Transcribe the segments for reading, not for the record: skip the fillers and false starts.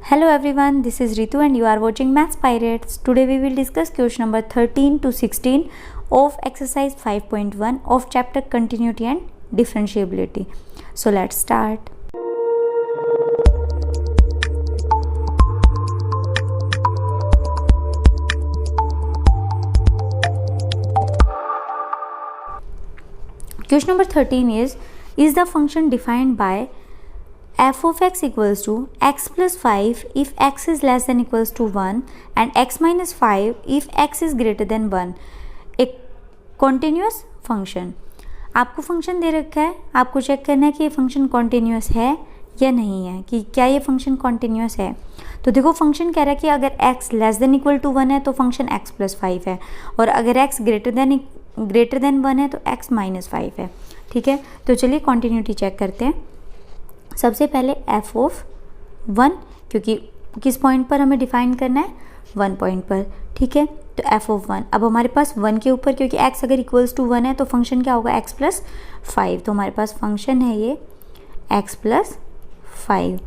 Hello everyone, this is Ritu and you are watching Maths Pirates. Today we will discuss question number 13 to 16 of exercise 5.1 of chapter Continuity and Differentiability. So let's start. Question number 13 is the function defined by f of x equals to x plus 5 if x is less than equals to 1 and x minus 5 if x is greater than 1 एक continuous function. आपको function दे रखा है, आपको check करना है कि ये function continuous है या नहीं है, कि क्या ये फंक्शन कॉन्टिन्यूस है. तो देखो फंक्शन कह रहा है कि अगर x less than equal to 1 है तो फंक्शन x प्लस 5 है और अगर x ग्रेटर देन 1 है तो x माइनस 5 है. ठीक है, तो चलिए कॉन्टिन्यूटी चेक करते हैं. सबसे पहले f ऑफ 1, क्योंकि किस पॉइंट पर हमें डिफाइन करना है, 1 पॉइंट पर. ठीक है, तो f ऑफ 1. अब हमारे पास 1 के ऊपर, क्योंकि x अगर इक्वल्स टू 1 है तो फंक्शन क्या होगा, x प्लस 5. तो हमारे पास फंक्शन है ये x प्लस 5.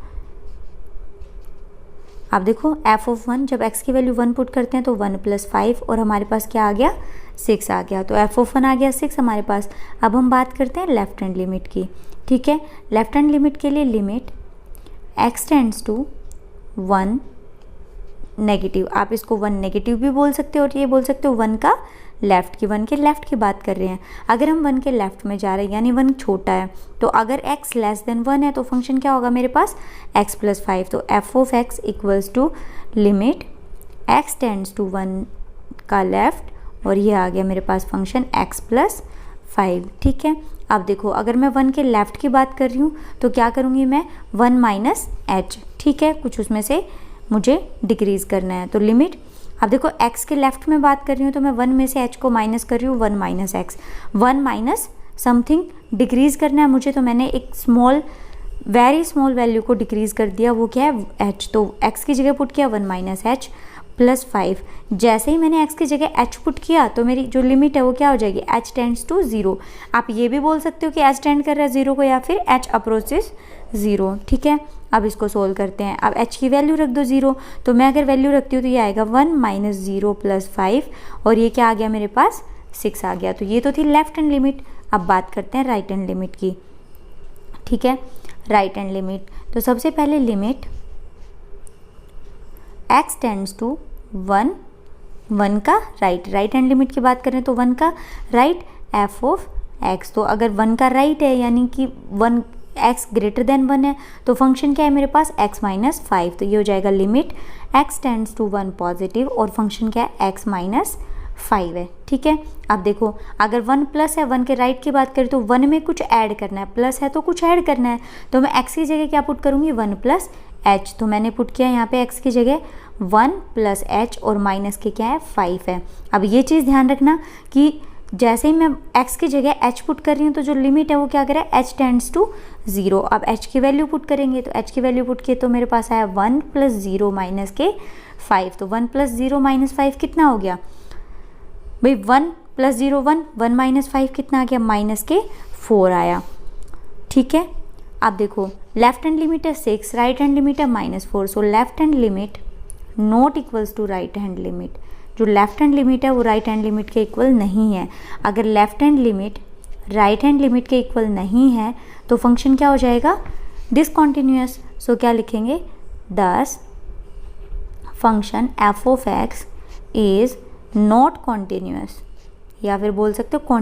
अब देखो f ऑफ 1, जब x की वैल्यू 1 पुट करते हैं तो 1 प्लस 5 और हमारे पास क्या आ गया, 6 आ गया. तो f ऑफ 1 आ गया 6 हमारे पास. अब हम बात करते हैं लेफ्ट हैंड लिमिट की. ठीक है, लेफ्ट हैंड लिमिट के लिए limit x tends to 1 negative. आप इसको 1 नेगेटिव भी बोल सकते हो और ये बोल सकते हो 1 का लेफ्ट की, 1 के लेफ्ट की बात कर रहे हैं. अगर हम 1 के लेफ्ट में जा रहे हैं यानी 1 छोटा है, तो अगर x लेस देन 1 है तो फंक्शन क्या होगा मेरे पास, x प्लस 5. तो f of x equals to limit x tends to 1 का लेफ्ट और ये आ गया मेरे पास फंक्शन x प्लस 5. ठीक है, अब देखो अगर मैं 1 के लेफ्ट की बात कर रही हूँ तो क्या करूँगी मैं, 1 माइनस एच. ठीक है, कुछ उसमें से मुझे डिक्रीज़ करना है तो लिमिट. अब देखो x के लेफ्ट में बात कर रही हूँ तो मैं 1 में से h को माइनस कर रही हूँ, 1 minus x, 1 minus something decrease करना है मुझे. तो मैंने एक वेरी स्मॉल वैल्यू को डिक्रीज़ कर दिया, वो क्या है, h. तो x की जगह पुट किया 1 माइनस एच प्लस 5. जैसे ही मैंने x की जगह h पुट किया तो मेरी जो लिमिट है वो क्या हो जाएगी, h टेंड्स टू 0. आप ये भी बोल सकते हो कि h टेंड कर रहा है 0 को या फिर h अप्रोचेस 0. ठीक है, अब इसको सोल्व करते हैं. अब h की वैल्यू रख दो 0, तो मैं अगर वैल्यू रखती हूँ तो ये आएगा 1 माइनस 0 प्लस 5 और ये क्या आ गया मेरे पास, 6 आ गया. तो ये तो थी लेफ्ट हैंड लिमिट. अब बात करते हैं राइट हैंड लिमिट की. ठीक है, राइट हैंड लिमिट. तो सबसे पहले लिमिट x टेंड्स टू 1 का राइट हैंड लिमिट की बात करें तो 1 का राइट f ऑफ x. तो अगर 1 का राइट है यानी कि 1 x ग्रेटर देन 1 है तो फंक्शन क्या है मेरे पास, x माइनस 5. तो ये हो जाएगा limit x tends to 1 positive और फंक्शन क्या है, x माइनस 5 है. ठीक है, अब देखो अगर 1 प्लस है, 1 के राइट की बात करें तो 1 में कुछ ऐड करना है, प्लस है तो कुछ ऐड करना है. तो मैं x की जगह क्या पुट करूँगी, 1 प्लस h. तो मैंने पुट किया यहाँ पे x की जगह 1 प्लस h और माइनस के क्या है, 5 है. अब ये चीज़ ध्यान रखना कि जैसे ही मैं x की जगह h पुट कर रही हूँ तो जो लिमिट है वो क्या करे, h टेंड्स टू 0. अब h की वैल्यू पुट करेंगे तो h की वैल्यू पुट किए तो मेरे पास आया 1 प्लस 0 माइनस के 5. तो 1 प्लस 0 माइनस 5 कितना हो गया भाई, 1 प्लस 0 1 माइनस 5 कितना आ गया, माइनस के 4 आया. ठीक है, अब देखो लेफ्ट हैंड लिमिट है 6, राइट हैंड लिमिट है -4. So left hand limit not equals to right hand limit. जो लेफ्ट हैंड लिमिट है वो राइट हैंड लिमिट के इक्वल नहीं है. अगर left hand limit right hand limit के इक्वल नहीं है तो फंक्शन क्या हो जाएगा, डिसकॉन्टिन्यूअस. सो क्या लिखेंगे, दस function f of x is not continuous, या फिर बोल सकते हो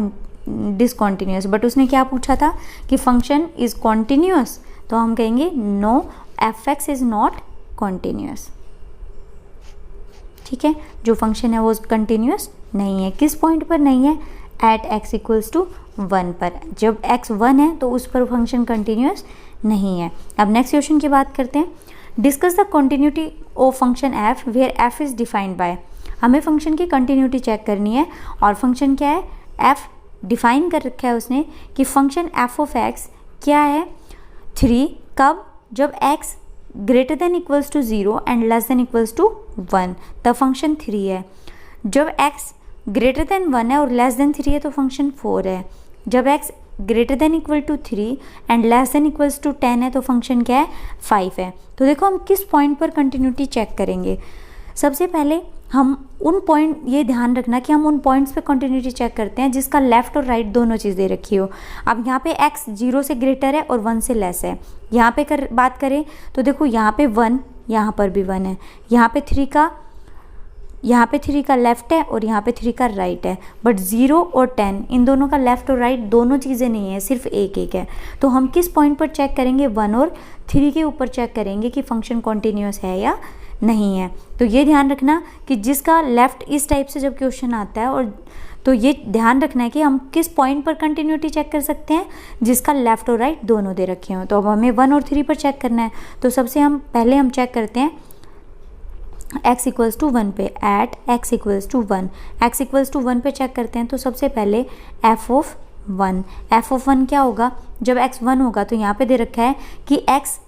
डिसकॉन्टिन्यूअस. बट उसने क्या पूछा था कि फंक्शन इज कॉन्टिन्यूअस, तो हम कहेंगे no, f(x) is not continuous. ठीक है, जो फंक्शन है वो कंटिन्यूअस नहीं है. किस पॉइंट पर नहीं है, एट x इक्वल्स टू 1 पर. जब x 1 है तो उस पर फंक्शन कंटिन्यूअस नहीं है. अब नेक्स्ट क्वेश्चन की बात करते हैं. Discuss the continuity of function f where f is defined by. हमें फंक्शन की कंटिन्यूटी चेक करनी है और फंक्शन क्या है, f डिफाइन कर रखा है उसने कि फंक्शन f ऑफ x क्या है, 3. कब, जब x greater than equals to 0 and less than equals to 1 तब फंक्शन 3 है. जब x ग्रेटर देन 1 है और लेस देन 3 है तो फंक्शन 4 है. जब x greater than equal to 3 and less than equals to 10 है तो फंक्शन क्या है 5 है। तो देखो हम किस पॉइंट पर कंटिन्यूटी चेक करेंगे। सबसे पहले हम उन पॉइंट, ये ध्यान रखना कि हम उन पॉइंट्स पे कंटिन्यूटी चेक करते हैं जिसका लेफ्ट और राइट दोनों चीज़ दे रखी हो। अब यहाँ पे x 0 से ग्रेटर है और 1 से लेस है। यहाँ पे बात करें तो देखो यहाँ पे 1, यहाँ पर भी 1 है, यहाँ पे 3 का लेफ्ट है और यहाँ पे 3 का राइट है। बट 0 और 10 इन दोनों का लेफ्ट और राइट दोनों चीज़ें नहीं है, सिर्फ एक एक है। तो हम किस पॉइंट पर चेक करेंगे, 1 और 3 के ऊपर चेक करेंगे कि फंक्शन कॉन्टीन्यूअस है या नहीं है। तो ये ध्यान रखना कि जिसका लेफ्ट इस टाइप से जब क्वेश्चन आता है, और तो ये ध्यान रखना है कि हम किस पॉइंट पर कंटिन्यूटी चेक कर सकते हैं जिसका लेफ्ट और राइट दोनों दे रखे हों। तो अब हमें 1 और 3 पर चेक करना है। तो सबसे पहले हम चेक करते हैं x इक्वल्स टू 1 पे, at x equals to 1, x equals to 1 पे चेक करते हैं। तो सबसे पहले f ऑफ 1 क्या होगा, जब x 1 होगा तो यहाँ पे दे रखा है कि x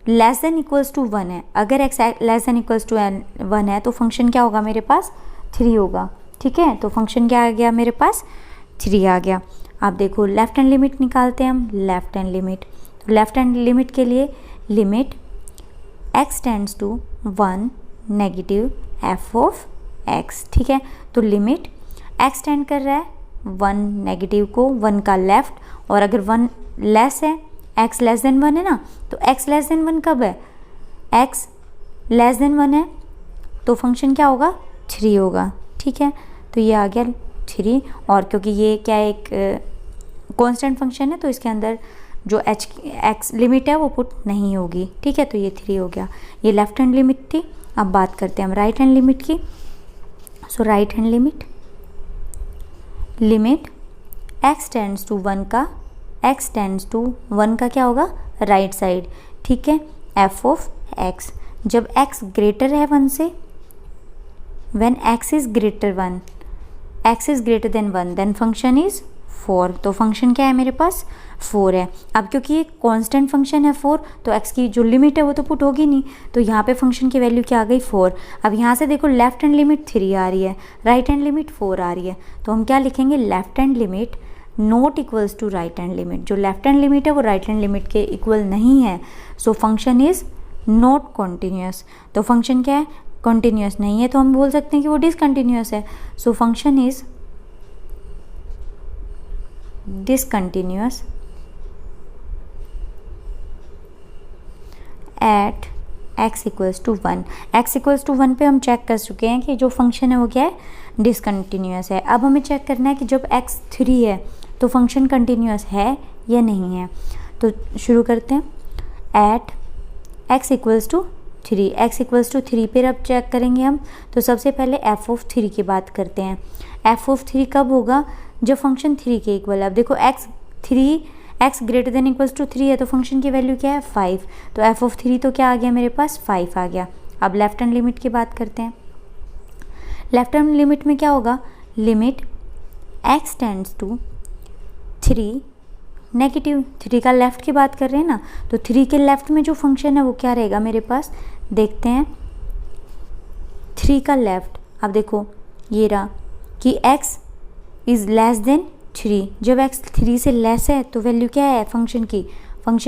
less than equals to 1 है। अगर x less than equals to 1 है तो फंक्शन क्या होगा मेरे पास 3 होगा। ठीक है, तो फंक्शन क्या आ गया मेरे पास 3 आ गया। आप देखो लेफ्ट हैंड लिमिट निकालते हैं हम, लेफ्ट हैंड लिमिट। तो लेफ्ट हैंड लिमिट के लिए limit x tends to 1 negative f of x। ठीक है, तो लिमिट x टेंड कर रहा है 1 नेगेटिव को 1 का लेफ्ट, और अगर 1 लेस है, x लेस देन 1 है ना, तो x लेस देन 1 कब है, x लेस देन 1 है तो फंक्शन क्या होगा 3 होगा। ठीक है, तो ये आ गया 3, और क्योंकि ये क्या है एक कांस्टेंट फंक्शन है तो इसके अंदर जो x लिमिट है वो पुट नहीं होगी। ठीक है, तो ये 3 हो गया। ये लेफ्ट हैंड लिमिट थी। अब बात करते हैं हम राइट हैंड लिमिट की। So right hand limit x tends to 1 का, x टेंड्स टू 1 का क्या होगा राइट साइड। ठीक है, f ऑफ x, जब x ग्रेटर है 1 से, when x is greater than 1 then function is 4। तो फंक्शन क्या है मेरे पास 4 है। अब क्योंकि ये कांस्टेंट फंक्शन है 4, तो x की जो लिमिट है वो तो पुट होगी नहीं, तो यहाँ पे फंक्शन की वैल्यू क्या आ गई 4। अब यहाँ से देखो लेफ्ट हैंड लिमिट 3 आ रही है, राइट हैंड लिमिट 4 आ रही है, तो हम क्या लिखेंगे, left hand limit not equals to right hand limit. जो लेफ्ट हैंड लिमिट है वो राइट हैंड लिमिट के इक्वल नहीं है, so function is not continuous. तो फंक्शन क्या है कॉन्टीन्यूअस नहीं है, तो हम बोल सकते हैं कि वो डिसकंटिन्यूअस है। So function is discontinuous at x equals to 1। x equals to 1 पे हम चेक कर चुके हैं कि जो फंक्शन है वो क्या है डिसकंटिन्यूअस है। अब हमें चेक करना है कि जब x 3 है तो फंक्शन कंटिन्यूअस है या नहीं है। तो शुरू करते हैं at x equals to 3, x equals to 3 पर अब चेक करेंगे हम। तो सबसे पहले f ऑफ 3 की बात करते हैं। f ऑफ 3 कब होगा, जब फंक्शन 3 के इक्वल है। अब देखो x greater than equals to 3 है तो फंक्शन की वैल्यू क्या है 5, तो f ऑफ 3 तो क्या आ गया मेरे पास 5 आ गया। अब लेफ्ट हैंड लिमिट की बात करते हैं। लेफ्ट हैंड लिमिट में क्या होगा, limit x tends to 3 negative, 3 का लेफ्ट की बात कर रहे हैं ना, तो 3 के लेफ्ट में जो फंक्शन है वो क्या रहेगा मेरे पास, देखते हैं 3 का लेफ्ट। अब देखो ये रहा कि x इज़ लेस देन 3, जब x 3 से लेस है तो वैल्यू क्या है फंक्शन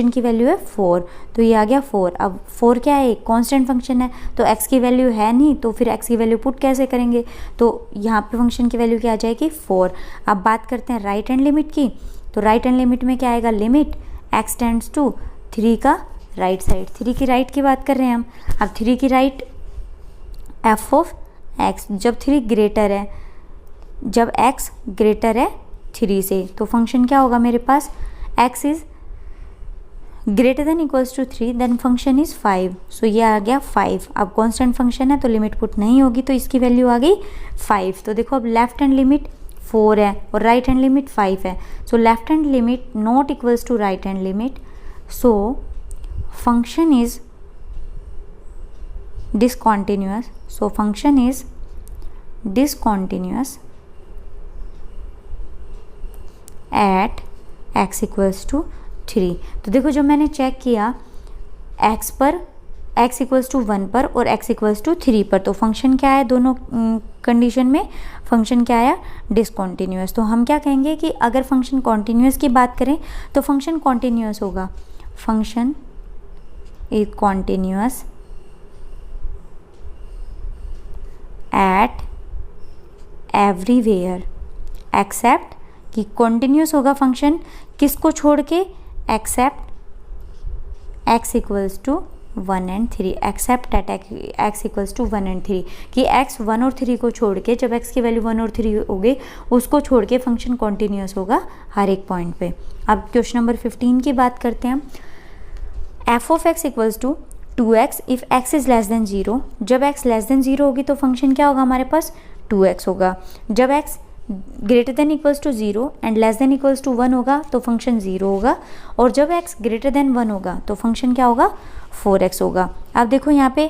की वैल्यू है 4, तो ये आ गया 4। अब 4 क्या है, कांस्टेंट फंक्शन है, तो x की वैल्यू है नहीं, तो फिर x की वैल्यू पुट कैसे करेंगे, तो यहाँ पे फंक्शन की वैल्यू क्या आ जाएगी 4। अब बात करते हैं राइट हैंड लिमिट की। तो राइट हैंड लिमिट में क्या आएगा, लिमिट x टेंड्स टू 3 का राइट साइड। 3 की राइट की बात कर रहे हैं हम। अब 3 की राइट f ऑफ x, जब 3 ग्रेटर है, जब x ग्रेटर है 3 से, तो फंक्शन क्या होगा मेरे पास, x is greater than equals to 3 then function is 5। So ये आ गया 5। अब कांस्टेंट फंक्शन है तो लिमिट पुट नहीं होगी, तो इसकी वैल्यू आ गई 5। तो देखो अब लेफ्ट हैंड लिमिट 4 है और राइट हैंड लिमिट 5 है, so left hand limit not equals to right hand limit, so function is discontinuous. So function is discontinuous at x equals to 3। तो देखो जब मैंने चेक किया x पर x इक्वल्स टू 1 पर और x इक्वल्स टू 3 पर। तो फंक्शन क्या है दोनों कंडीशन में? फंक्शन क्या आया? डिसकॉन्टीन्यूअस। तो हम क्या कहेंगे कि अगर फंक्शन कॉन्टीन्यूअस की बात करें तो फंक्शन कॉन्टीन्यूअस होगा, function is continuous at everywhere except, कि कॉन्टीन्यूअस होगा फंक्शन किसको छोड़ के? Except x equals to 1 and 3, except at x equals to 1 and 3, कि x 1 और 3 को छोड़ के, जब x की वैल्यू 1 और 3 होगी उसको छोड़ के फंक्शन कॉन्टीन्यूअस होगा हर एक पॉइंट पे। अब क्वेश्चन नंबर 15 की बात करते हैं। f of x equals to 2x if x is less than 0, जब x लेस देन 0 होगी तो फंक्शन क्या होगा हमारे पास? 2x होगा। जब x greater than equals to 0 and less than equals to 1 होगा तो फंक्शन 0 होगा, और जब x ग्रेटर देन 1 होगा तो फंक्शन क्या होगा? 4x होगा। अब देखो यहाँ पे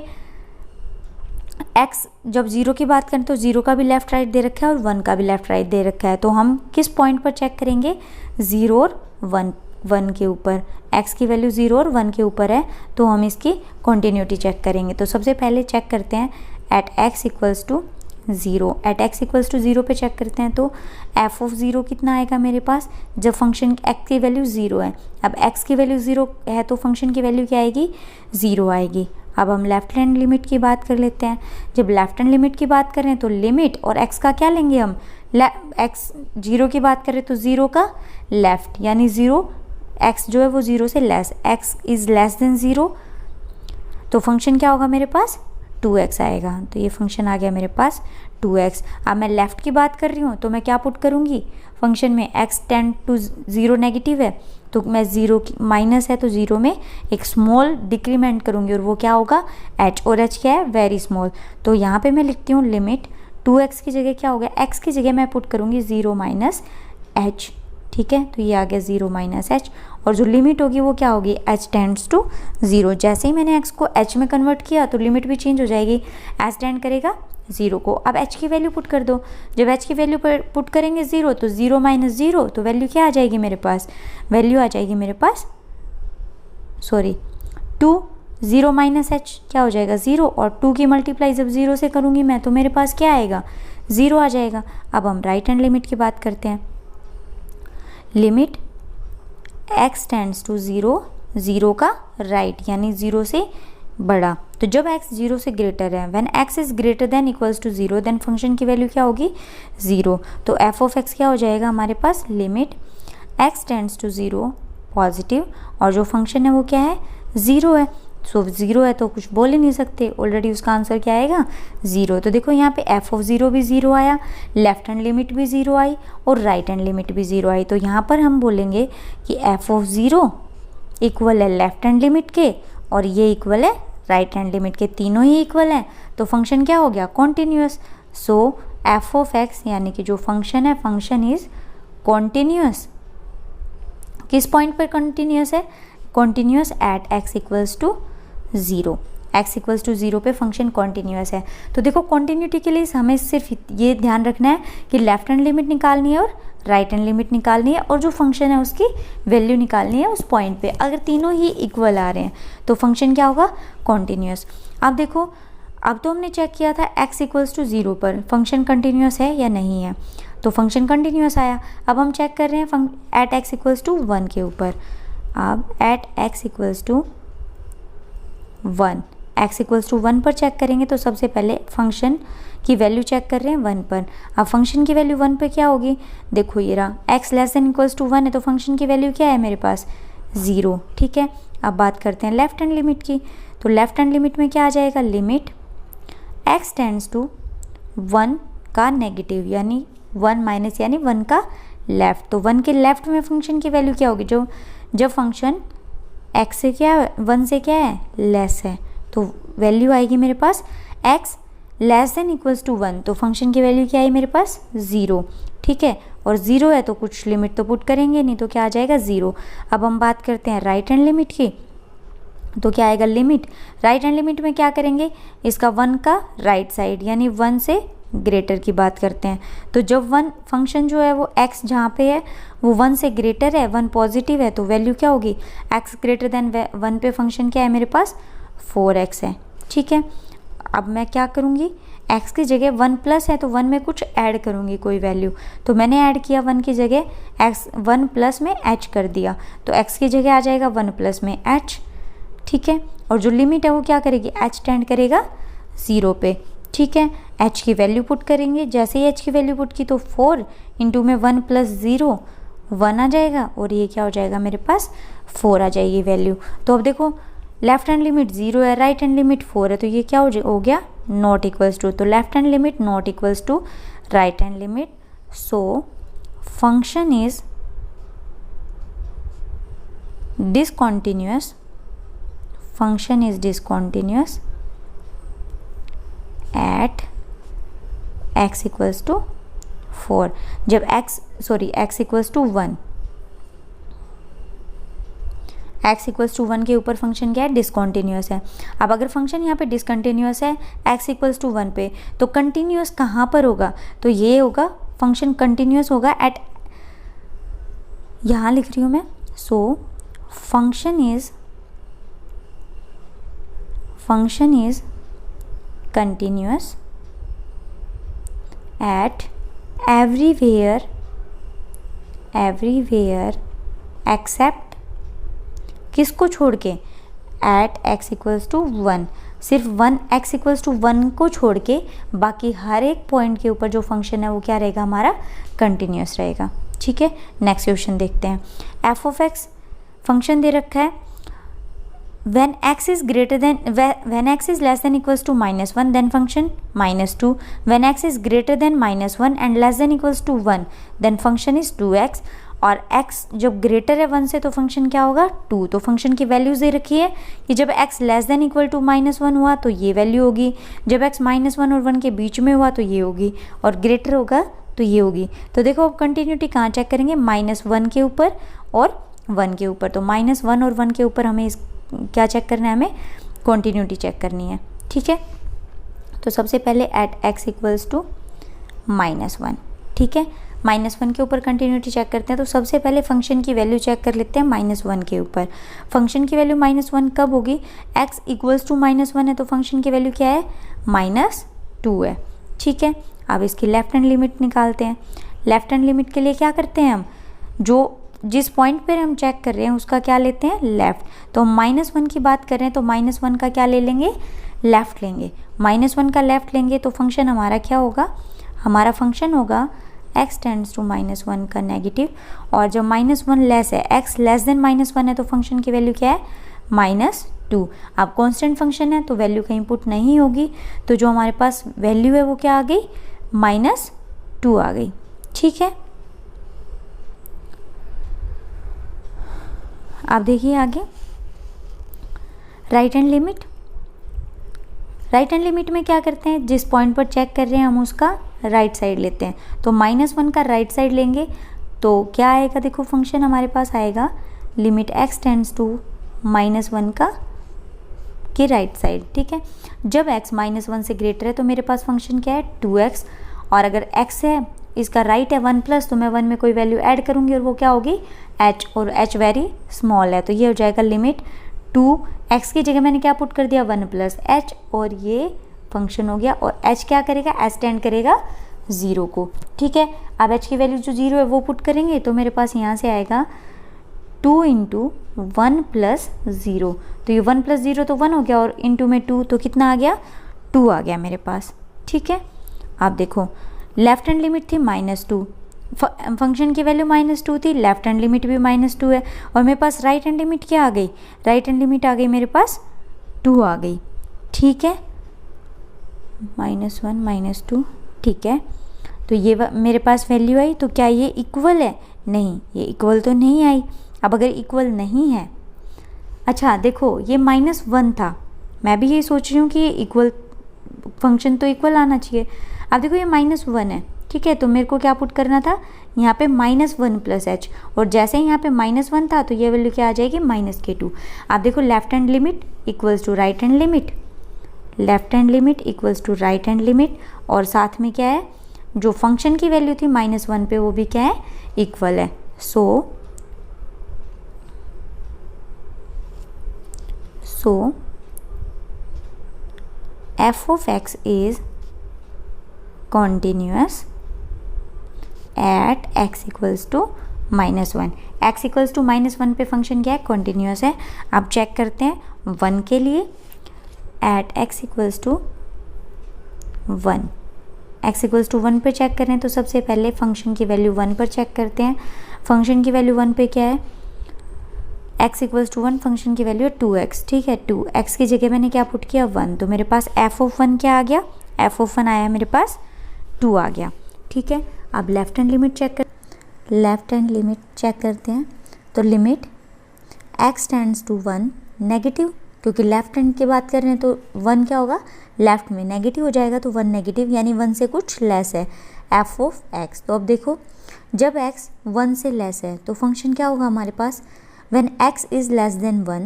x जब 0 की बात करें तो 0 का भी लेफ्ट राइट दे रखा है और 1 का भी लेफ्ट राइट दे रखा है, तो हम किस पॉइंट पर चेक करेंगे? 0 और 1 के ऊपर। x की वैल्यू 0 और 1 के ऊपर है तो हम इसकी कॉन्टीन्यूटी चेक करेंगे। तो सबसे पहले चेक करते हैं at x equals to 0, at x equals to 0 पे चेक करते हैं तो f ऑफ 0 कितना आएगा मेरे पास? जब फंक्शन x की वैल्यू 0 है, अब x की वैल्यू 0 है तो फंक्शन की वैल्यू क्या आएगी? 0 आएगी। अब हम लेफ्ट हैंड लिमिट की बात कर लेते हैं। जब लेफ्ट हैंड लिमिट की बात करें तो लिमिट और x का क्या लेंगे हम? x 0 की बात करें तो 0 का लेफ्ट, यानी 0 x जो है वो 0 से less, x is less than 0, तो फंक्शन क्या होगा मेरे पास? 2x आएगा। तो ये फंक्शन आ गया मेरे पास 2x। अब मैं लेफ़्ट की बात कर रही हूँ तो मैं क्या पुट करूँगी? फंक्शन में x टेंड टू 0 नेगेटिव है तो मैं 0 माइनस है तो 0 में एक स्मॉल डिक्रीमेंट करूँगी और वो क्या होगा? h, और h क्या है? Very small. तो यहाँ पे मैं लिखती हूँ लिमिट 2x की जगह क्या हो गया? x की जगह मैं पुट करूँगी 0 माइनस h, ठीक है। तो ये आ गया 0 माइनस h, और जो लिमिट होगी वो क्या होगी? h tends to 0। जैसे ही मैंने x को h में कन्वर्ट किया तो लिमिट भी चेंज हो जाएगी, h टेंड करेगा 0 को। अब h की वैल्यू पुट कर दो, जब h की वैल्यू पुट करेंगे 0 तो 0 माइनस 0, तो वैल्यू क्या आ जाएगी मेरे पास? वैल्यू आ जाएगी मेरे पास 2, 0 माइनस h क्या हो जाएगा? 0, और 2 की मल्टीप्लाई जब 0 से करूँगी मैं तो मेरे पास क्या आएगा? 0 आ जाएगा। अब हम राइट हैंड लिमिट की बात करते हैं। लिमिट x टेंड्स टू 0, 0 का राइट यानी 0 से बड़ा, तो जब x 0 से ग्रेटर है, when x is greater than equals to 0 then function की वैल्यू क्या होगी? 0। तो f ऑफ x क्या हो जाएगा हमारे पास? Limit x tends to 0 positive, और जो फंक्शन है वो क्या है? 0 है। सो 0 है तो कुछ बोल ही नहीं सकते, ऑलरेडी उसका आंसर क्या आएगा? 0। तो देखो यहाँ पे f ऑफ 0 भी 0 आया, लेफ्ट हैंड लिमिट भी 0 आई और राइट हैंड लिमिट भी 0 आई। तो यहाँ पर हम बोलेंगे कि f ऑफ 0 इक्वल है लेफ्ट हैंड लिमिट के और ये इक्वल है राइट हैंड लिमिट के, तीनों ही इक्वल हैं। तो फंक्शन क्या हो गया? Continuous. So f of x यानी कि जो फंक्शन है, फंक्शन इज कॉन्टीन्यूअस। किस पॉइंट पर कॉन्टीन्यूअस है? Continuous at x equals to 0, x equals to 0 पे फंक्शन कॉन्टीन्यूअस है। तो देखो कॉन्टीन्यूटी के लिए हमें सिर्फ ये ध्यान रखना है कि लेफ्ट हैंड लिमिट निकालनी है और राइट हैंड लिमिट निकालनी है और जो फंक्शन है उसकी वैल्यू निकालनी है उस पॉइंट पे। अगर तीनों ही इक्वल आ रहे हैं तो फंक्शन क्या होगा? कॉन्टीन्यूअस। अब देखो, अब तो हमने चेक किया था x इक्वल्स टू 0 पर फंक्शन कंटिन्यूअस है या नहीं है, तो फंक्शन कंटिन्यूअस आया। अब हम चेक कर रहे हैं एट x इक्वल्स टू 1 के ऊपर। अब at x equals to 1, x equals to 1 पर चेक करेंगे तो सबसे पहले फंक्शन की वैल्यू चेक कर रहे हैं 1 पर। अब फंक्शन की वैल्यू 1 पे क्या होगी? देखो ये रहा, x less than equals to 1 है तो फंक्शन की वैल्यू क्या है मेरे पास? 0, ठीक है। अब बात करते हैं लेफ्ट हैंड लिमिट की, तो लेफ्ट हैंड लिमिट में क्या आ जाएगा? लिमिट x टेंड्स टू 1 का नेगेटिव यानी 1 माइनस यानी 1 का लेफ्ट। तो 1 के लेफ्ट में फंक्शन की वैल्यू क्या होगी? जो जब फंक्शन x से क्या है? 1 से क्या है? लेस है, तो वैल्यू आएगी मेरे पास x less than equals to 1, तो फंक्शन की वैल्यू क्या आई मेरे पास? 0, ठीक है। और 0 है तो कुछ लिमिट तो पुट करेंगे नहीं, तो क्या आ जाएगा? 0। अब हम बात करते हैं राइट हैंड लिमिट की, तो क्या आएगा? लिमिट राइट हैंड लिमिट में क्या करेंगे? इसका 1 का राइट साइड यानी 1 से ग्रेटर की बात करते हैं। तो जब 1 फंक्शन जो है वो x जहाँ पे है वो 1 से ग्रेटर है, 1 पॉजिटिव है, तो वैल्यू क्या होगी? x ग्रेटर देन 1 पे फंक्शन क्या है मेरे पास? 4x है, ठीक है। अब मैं क्या करूँगी, x की जगह 1 प्लस है तो 1 में कुछ ऐड करूँगी, कोई वैल्यू, तो मैंने ऐड किया 1 की जगह x, 1 प्लस में h कर दिया, तो x की जगह आ जाएगा 1 प्लस में h, ठीक है। और जो लिमिट है वो क्या करेगी, h टेंड करेगा 0 पे, ठीक है। h की वैल्यू पुट करेंगे, जैसे ही h की वैल्यू पुट की तो 4 इंटू में 1 प्लस 0 1 आ जाएगा, और ये क्या हो जाएगा मेरे पास 4 आ जाएगी वैल्यू। तो अब देखो लेफ्ट हैंड लिमिट 0 है, राइट हैंड लिमिट 4 है, तो ये क्या हो गया, नॉट इक्वल्स टू, तो left hand limit not equals to right hand limit. So function is discontinuous, function is discontinuous at x equals to 4, जब x equals to 1, x equals to 1 के ऊपर फंक्शन क्या है, डिसकॉन्टीन्यूअस है। अब अगर फंक्शन यहाँ पे डिसकंटिन्यूअस है x इक्वल्स टू 1 पे, तो कंटिन्यूअस कहाँ पर होगा, तो ये होगा फंक्शन कंटिन्यूअस होगा एट, यहाँ लिख रही हूँ मैं, so function is continuous at everywhere except, किसको छोड़ के, एट x इक्वल्स टू 1, सिर्फ 1 x इक्वल्स टू 1 को छोड़ के बाकी हर एक पॉइंट के ऊपर जो फंक्शन है वो क्या रहेगा, हमारा कंटिन्यूअस रहेगा, ठीक है। नेक्स्ट क्वेश्चन देखते हैं। f ऑफ x फंक्शन दे रखा है, when x is less than equals to -1 then function -2, when x is greater than -1 and less than equals to 1 then function is 2x, और x जब greater है 1 से तो function क्या होगा 2, तो फंक्शन की वैल्यूज़ दे रखी है कि जब x less than equal to -1 हुआ तो ये वैल्यू होगी, जब x -1 और 1 के बीच में हुआ तो ये होगी, और ग्रेटर होगा तो ये होगी। तो देखो अब कंटिन्यूटी कहाँ चेक करेंगे, -1 के ऊपर और 1 के ऊपर, तो -1 और 1 के ऊपर हमें क्या चेक करना है, हमें कंटिन्यूटी चेक करनी है, ठीक है। तो सबसे पहले एट x इक्वल्स टू -1, ठीक है, -1 के ऊपर कंटिन्यूटी चेक करते हैं, तो सबसे पहले फंक्शन की वैल्यू चेक कर लेते हैं -1 के ऊपर। फंक्शन की वैल्यू -1 कब होगी, x इक्वल्स टू -1 है तो फंक्शन की वैल्यू क्या है, -2 है, ठीक है। अब इसकी लेफ्ट हैंड लिमिट निकालते हैं। लेफ्ट हैंड लिमिट के लिए क्या करते हैं हम, जो जिस पॉइंट पर हम चेक कर रहे हैं उसका क्या लेते हैं, लेफ़्ट, तो हम -1 की बात कर रहे हैं तो -1 का क्या ले लेंगे, लेफ़्ट लेंगे, -1 का लेफ़्ट लेंगे तो फंक्शन हमारा क्या होगा, हमारा फंक्शन होगा x टेंड्स टू -1 का नेगेटिव, और जब -1 लेस है, x लेस देन -1 है तो फंक्शन की वैल्यू क्या है, -2। अब कांस्टेंट फंक्शन है तो वैल्यू कहीं पुट नहीं होगी, तो जो हमारे पास वैल्यू है वो क्या आ गई, -2 आ गई, ठीक है। आप देखिए आगे right hand limit. Right hand limit में क्या करते हैं, जिस पॉइंट पर चेक कर रहे हैं हम उसका राइट साइड लेते हैं, तो -1 का राइट साइड लेंगे तो क्या आएगा, देखो फंक्शन हमारे पास आएगा लिमिट x टेंड्स टू -1 का के राइट साइड, ठीक है। जब x -1 से ग्रेटर है तो मेरे पास फंक्शन क्या है 2x, और अगर x है इसका राइट है 1 प्लस, तो मैं 1 में कोई वैल्यू ऐड करूँगी और वो क्या होगी h, और h वेरी स्मॉल है तो ये हो जाएगा लिमिट 2x की जगह मैंने क्या पुट कर दिया 1 प्लस h, और ये फंक्शन हो गया, और h क्या करेगा, h टेंड करेगा 0 को, ठीक है। अब h की वैल्यू जो 0 है वो पुट करेंगे तो मेरे पास यहाँ से आएगा 2 इंटू 1 प्लस 0, तो ये 1 प्लस 0 तो 1 हो गया, और इंटू में 2 तो कितना आ गया 2 आ गया मेरे पास, ठीक है। आप देखो लेफ्ट हैंड लिमिट थी -2, फंक्शन की वैल्यू -2 थी, लेफ्ट हैंड लिमिट भी -2 है, और मेरे पास राइट हैंड लिमिट क्या आ गई, राइट हैंड लिमिट आ गई मेरे पास 2 आ गई, ठीक है, -1 -2, ठीक है। तो ये मेरे पास वैल्यू आई, तो क्या ये इक्वल है, नहीं, ये इक्वल तो नहीं आई। अब अगर इक्वल नहीं है, अच्छा देखो ये -1 था, मैं भी यही सोच रही हूँ कि इक्वल फंक्शन तो इक्वल आना चाहिए। अब देखो ये -1 है, ठीक है, तो मेरे को क्या पुट करना था यहाँ पे -1 प्लस h, और जैसे ही यहाँ पे -1 था तो ये वैल्यू क्या आ जाएगी -2। आप देखो left hand limit equals to right hand limit, left hand limit equals to right hand limit, और साथ में क्या है जो फंक्शन की वैल्यू थी -1 पे वो भी क्या है इक्वल है। So f of x is continuous at x equals to -1। X equals to -1 पे फंक्शन क्या है, कॉन्टिन्यूअस है। अब चेक करते हैं 1 के लिए, at x equals to 1। X equals to 1 पर चेक करें तो सबसे पहले फंक्शन की वैल्यू 1 पर चेक करते हैं। फंक्शन की वैल्यू 1 पे क्या है, एक्स इक्वल्स टू 1, फंक्शन की वैल्यू है 2x, ठीक है। 2x की जगह मैंने क्या पुट किया, 1, तो मेरे पास एफ ऑफ 1 क्या आ गया, एफ ऑफ 1 आया मेरे पास 2 आ गया, ठीक है। अब लेफ्ट हैंड लिमिट चेक करते हैं। तो limit x tends to 1 negative, क्योंकि लेफ्ट हैंड की बात कर रहे हैं तो 1 क्या होगा, लेफ्ट में नेगेटिव हो जाएगा, तो 1 नेगेटिव यानी 1 से कुछ लेस है एफ ऑफ एक्स। तो अब देखो जब x 1 से लेस है तो फंक्शन क्या होगा हमारे पास, when x is less than 1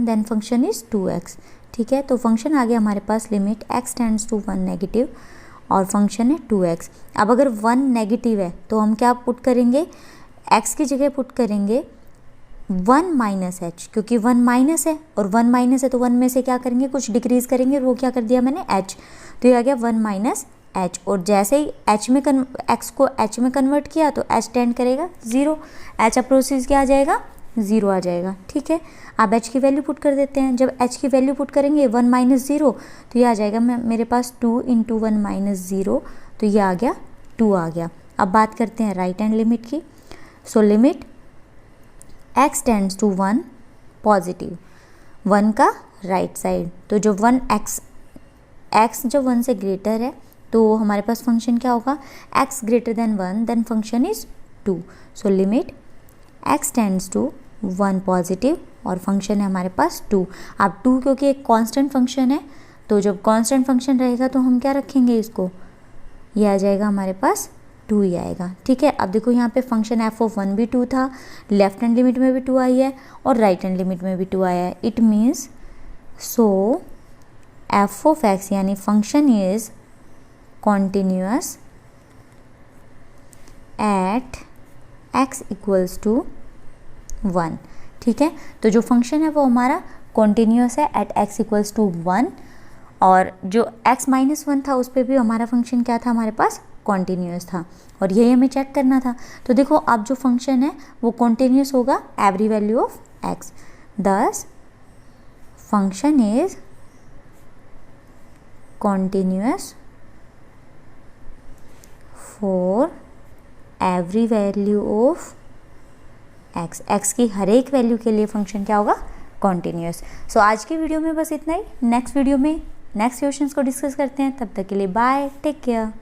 then function is 2x, ठीक है। तो फंक्शन आ गया हमारे पास limit x tends to 1 negative और फंक्शन है 2x। अब अगर 1 नेगेटिव है तो हम क्या पुट करेंगे, x की जगह पुट करेंगे 1 माइनस h, क्योंकि 1 माइनस है और 1 माइनस है तो 1 में से क्या करेंगे, कुछ डिक्रीज करेंगे, और वो क्या कर दिया मैंने h, तो ये आ गया 1 माइनस h। और जैसे ही x को h में कन्वर्ट किया तो h टेंड करेगा 0, h अप्रोचेस क्या आ जाएगा, 0 आ जाएगा, ठीक है। अब h की वैल्यू पुट कर देते हैं। जब h की वैल्यू पुट करेंगे 1 माइनस 0 तो ये आ जाएगा मेरे पास 2 इंटू 1 माइनस 0, तो ये आ गया 2 आ गया। अब बात करते हैं राइट हैंड लिमिट की। So limit x tends to 1 positive, 1 का राइट साइड, तो जो 1 जब 1 से ग्रेटर है तो हमारे पास फंक्शन क्या होगा, x greater than 1 then function is 2। So limit x tends to 1 positive और फंक्शन है हमारे पास 2। अब 2 क्योंकि एक कांस्टेंट फंक्शन है, तो जब कांस्टेंट फंक्शन रहेगा तो हम क्या रखेंगे इसको, ये आ जाएगा हमारे पास 2 ही आएगा, ठीक है। अब देखो यहाँ पे फंक्शन एफ ऑफ 1 भी 2 था, लेफ्ट हैंड लिमिट में भी 2 आई है और राइट हैंड लिमिट में भी 2 आया है। It means so f of x यानी function is continuous at x equals to 1, ठीक है। तो जो फंक्शन है वो हमारा कॉन्टिन्यूअस है एट x इक्वल्स टू 1, और जो x माइनस 1 था उस पर भी हमारा फंक्शन क्या था, हमारे पास कॉन्टिन्यूअस था, और यही हमें चेक करना था। तो देखो अब जो फंक्शन है वो कॉन्टिन्यूअस होगा एवरी वैल्यू ऑफ x, दस function is continuous for every value of x की हर एक वैल्यू के लिए फंक्शन क्या होगा, कॉन्टिन्यूअस। सो आज की वीडियो में बस इतना ही। नेक्स्ट वीडियो में नेक्स्ट क्वेश्चंस को डिस्कस करते हैं, तब तक के लिए बाय, टेक केयर।